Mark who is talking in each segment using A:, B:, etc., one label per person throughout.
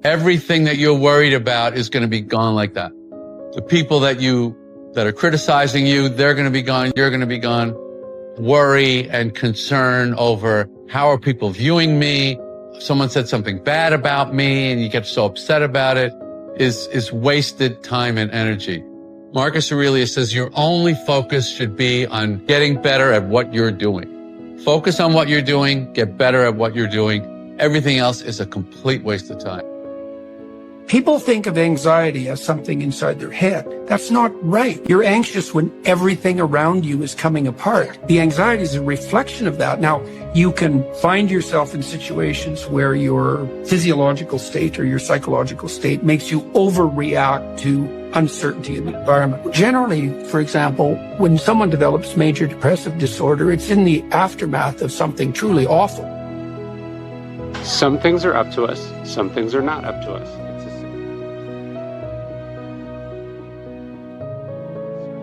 A: Everything that you're worried about is going to be gone like that. The people that are criticizing you, they're going to be gone. You're going to be gone. Worry and concern over how are people viewing me? Someone said something bad about me and you get so upset about it is wasted time and energy. Marcus Aurelius says your only focus should be on getting better at what you're doing. Focus on what you're doing, get better at what you're doing. Everything else is a complete waste of time.
B: People think of anxiety as something inside their head. That's not right. You're anxious when everything around you is coming apart. The anxiety is a reflection of that. Now, you can find yourself in situations where your physiological state or your psychological state makes you overreact to uncertainty in the environment. Generally, for example, when someone develops major depressive disorder, it's in the aftermath of something truly awful.
C: Some things are up to us, some things are not up to us.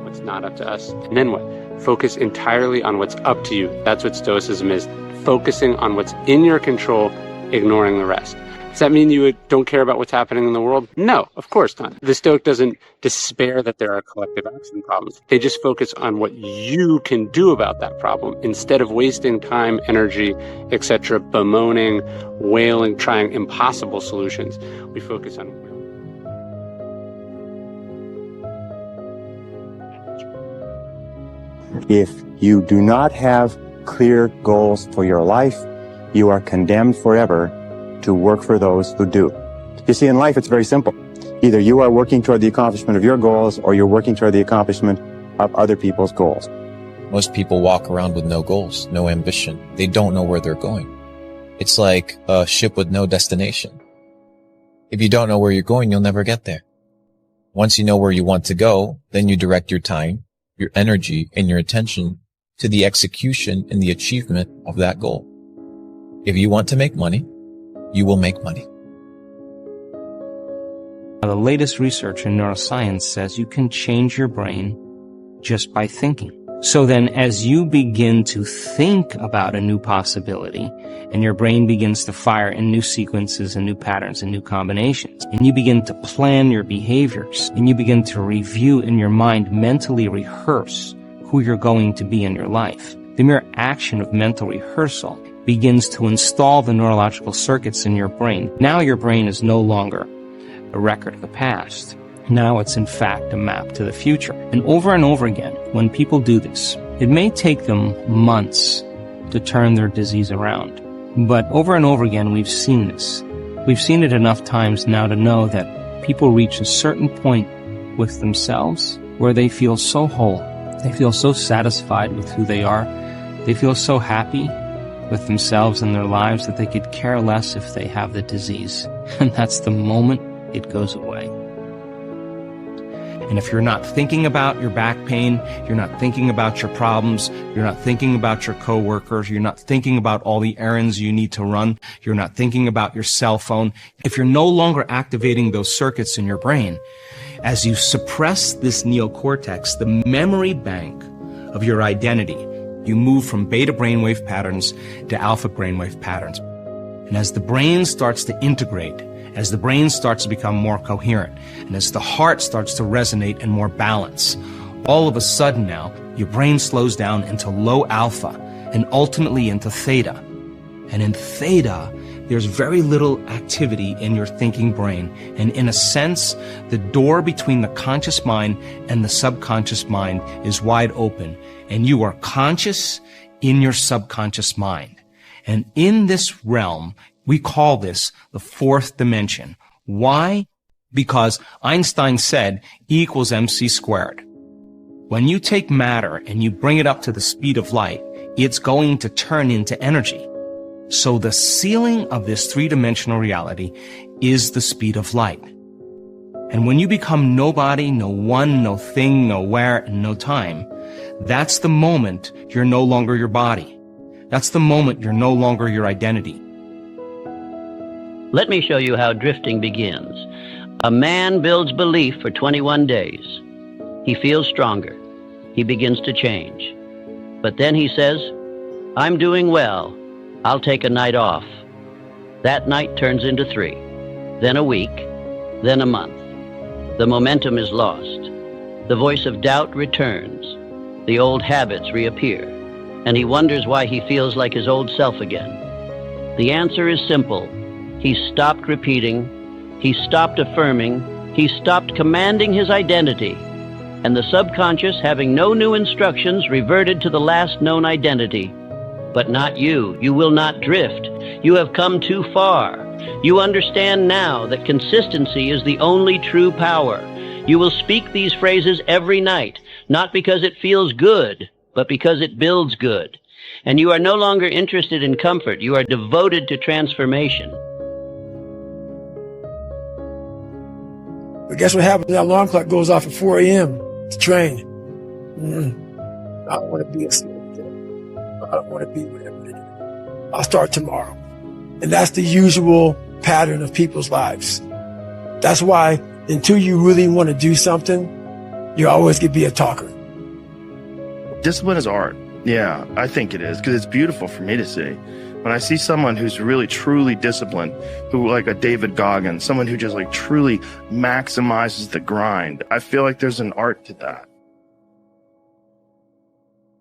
C: What's not up to us. And then what? Focus entirely on what's up to you. That's what Stoicism is. Focusing on what's in your control, ignoring the rest. Does that mean you don't care about what's happening in the world? No, of course not. The Stoic doesn't despair that there are collective action problems. They just focus on what you can do about that problem instead of wasting time, energy, etc., bemoaning, wailing, trying impossible solutions. We focus on
D: If you do not have clear goals for your life, you are condemned forever to work for those who do. You see, in life, it's very simple. Either you are working toward the accomplishment of your goals or you're working toward the accomplishment of other people's goals.
E: Most people walk around with no goals, no ambition. They don't know where they're going. It's like a ship with no destination. If you don't know where you're going, you'll never get there. Once you know where you want to go, then you direct your time, your energy, and your attention to the execution and the achievement of that goal. If you want to make money, you will make money.
F: The latest research in neuroscience says you can change your brain just by thinking. So then as you begin to think about a new possibility and your brain begins to fire in new sequences and new patterns and new combinations, and you begin to plan your behaviors and you begin to review in your mind, mentally rehearse who you're going to be in your life, the mere action of mental rehearsal begins to install the neurological circuits in your brain. Now your brain is no longer a record of the past. Now it's in fact a map to the future. And over again, when people do this, it may take them months to turn their disease around. But over and over again, we've seen this. We've seen it enough times now to know that people reach a certain point with themselves where they feel so whole. They feel so satisfied with who they are. They feel so happy with themselves and their lives that they could care less if they have the disease. And that's the moment it goes away. And if you're not thinking about your back pain, you're not thinking about your problems, you're not thinking about your coworkers, you're not thinking about all the errands you need to run, you're not thinking about your cell phone, if you're no longer activating those circuits in your brain, as you suppress this neocortex, the memory bank of your identity, you move from beta brainwave patterns to alpha brainwave patterns. And as the brain starts to integrate, as the brain starts to become more coherent, and as the heart starts to resonate and more balance, all of a sudden now, your brain slows down into low alpha and ultimately into theta. And in theta, there's very little activity in your thinking brain. And in a sense, the door between the conscious mind and the subconscious mind is wide open. And you are conscious in your subconscious mind. And in this realm, we call this the fourth dimension. Why? Because Einstein said E equals mc squared. When you take matter and you bring it up to the speed of light, it's going to turn into energy. So the ceiling of this three-dimensional reality is the speed of light. And when you become nobody, no one, no thing, no where, and no time, that's the moment you're no longer your body. That's the moment you're no longer your identity.
G: Let me show you how drifting begins. A man builds belief for 21 days. He feels stronger. He begins to change. But then he says, I'm doing well. I'll take a night off. That night turns into 3. then a week, then a month. The momentum is lost. The voice of doubt returns. The old habits reappear, and he wonders why he feels like his old self again. The answer is simple. He stopped repeating, he stopped affirming, he stopped commanding his identity, and the subconscious, having no new instructions, reverted to the last known identity. But not you. You will not drift. You have come too far. You understand now that consistency is the only true power. You will speak these phrases every night, not because it feels good, but because it builds good. And you are no longer interested in comfort. You are devoted to transformation.
H: But guess what happens? That alarm clock goes off at 4 a.m. to train. I don't want to be a slave. I don't want to be whatever it is. I'll start tomorrow. And that's the usual pattern of people's lives. That's why until you really want to do something, you're always going to be a talker.
I: Discipline is art. Yeah, I think it is, because it's beautiful for me to see. When I see someone who's really truly disciplined, who like a David Goggins, someone who just like truly maximizes the grind, I feel like there's an art to that.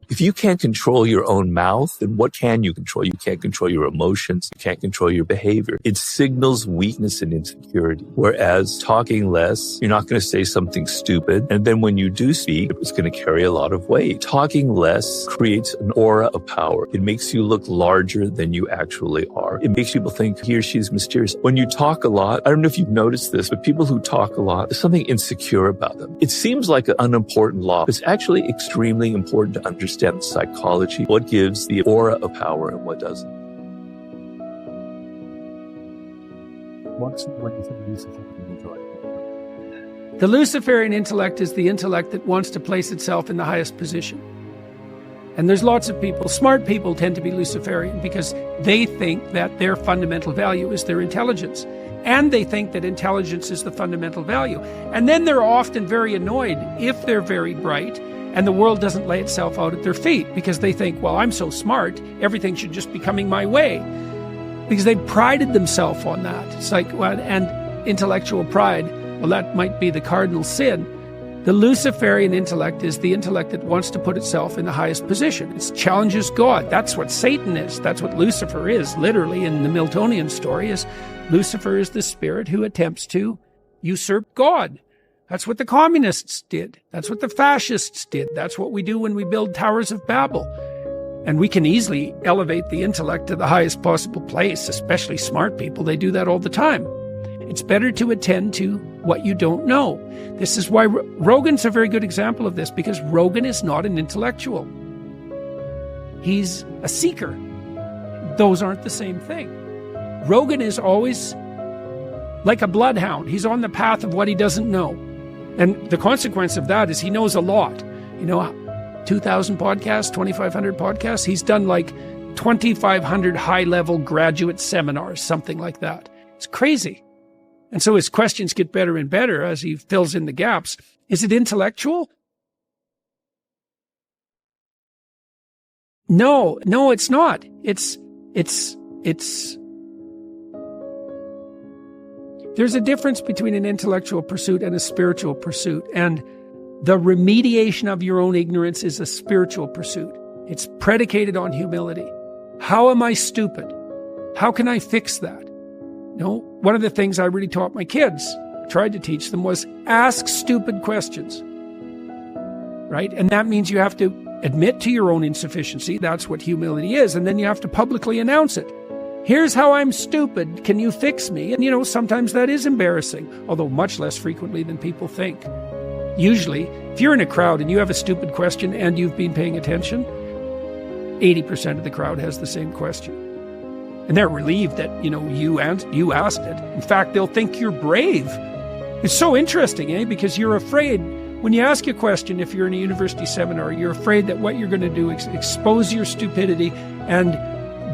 J: If you can't control your own mouth, then what can you control? You can't control your emotions. You can't control your behavior. It signals weakness and insecurity. Whereas talking less, you're not going to say something stupid. And then when you do speak, it's going to carry a lot of weight. Talking less creates an aura of power. It makes you look larger than you actually are. It makes people think he or she is mysterious. When you talk a lot, I don't know if you've noticed this, but people who talk a lot, there's something insecure about them. It seems like an unimportant law. It's actually extremely important to understand psychology, what gives the aura of power and what doesn't.
K: What do you think Luciferian intellect?
B: The Luciferian intellect is the intellect that wants to place itself in the highest position. And there's lots of people, smart people tend to be Luciferian because they think that their fundamental value is their intelligence. And they think that intelligence is the fundamental value. And then they're often very annoyed if they're very bright and the world doesn't lay itself out at their feet because they think, well, I'm so smart, everything should just be coming my way. Because they've prided themselves on that. It's like, well, and intellectual pride, well, that might be the cardinal sin. The Luciferian intellect is the intellect that wants to put itself in the highest position. It challenges God. That's what Satan is. That's what Lucifer is, literally, in the Miltonian story, is Lucifer is the spirit who attempts to usurp God. That's what the communists did. That's what the fascists did. That's what we do when we build towers of Babel. And we can easily elevate the intellect to the highest possible place, especially smart people. They do that all the time. It's better to attend to what you don't know. This is why Rogan's a very good example of this, because Rogan is not an intellectual. He's a seeker. Those aren't the same thing. Rogan is always like a bloodhound. He's on the path of what he doesn't know. And the consequence of that is he knows a lot. 2,000 podcasts, 2,500 podcasts. He's done like 2,500 high-level graduate seminars, something like that. It's crazy. And so his questions get better and better as he fills in the gaps. Is it intellectual? No, it's not. It's There's a difference between an intellectual pursuit and a spiritual pursuit. And the remediation of your own ignorance is a spiritual pursuit. It's predicated on humility. How am I stupid? How can I fix that? One of the things I really taught my kids, tried to teach them, was ask stupid questions. Right? And that means you have to admit to your own insufficiency. That's what humility is. And then you have to publicly announce it. Here's how I'm stupid. Can you fix me? And sometimes that is embarrassing, although much less frequently than people think. Usually, if you're in a crowd and you have a stupid question and you've been paying attention, 80% of the crowd has the same question. And they're relieved that, you asked it. In fact, they'll think you're brave. It's so interesting, because you're afraid. When you ask a question, if you're in a university seminar, you're afraid that what you're going to do is expose your stupidity and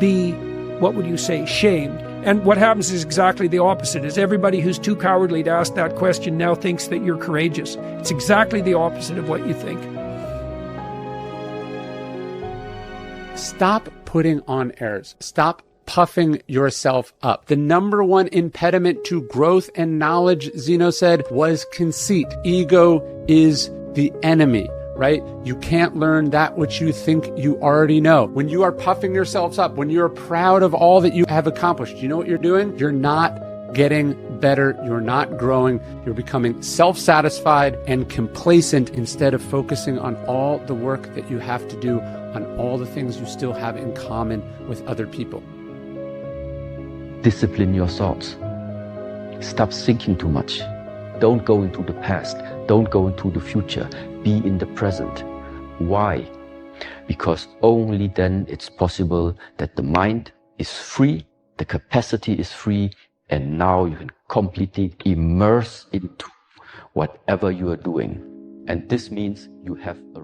B: be, what would you say, shamed. And what happens is exactly the opposite, is everybody who's too cowardly to ask that question now thinks that you're courageous. It's exactly the opposite of what you think.
L: Stop putting on airs. Stop puffing yourself up. The number one impediment to growth and knowledge, Zeno said, was conceit. Ego is the enemy, right? You can't learn that which you think you already know. When you are puffing yourselves up, when you're proud of all that you have accomplished, you know what you're doing? You're not getting better. You're not growing. You're becoming self-satisfied and complacent instead of focusing on all the work that you have to do, on all the things you still have in common with other people.
M: Discipline your thoughts. Stop thinking too much. Don't go into the past. Don't go into the future. Be in the present. Why? Because only then it's possible that the mind is free, the capacity is free, and now you can completely immerse into whatever you are doing. And this means you have a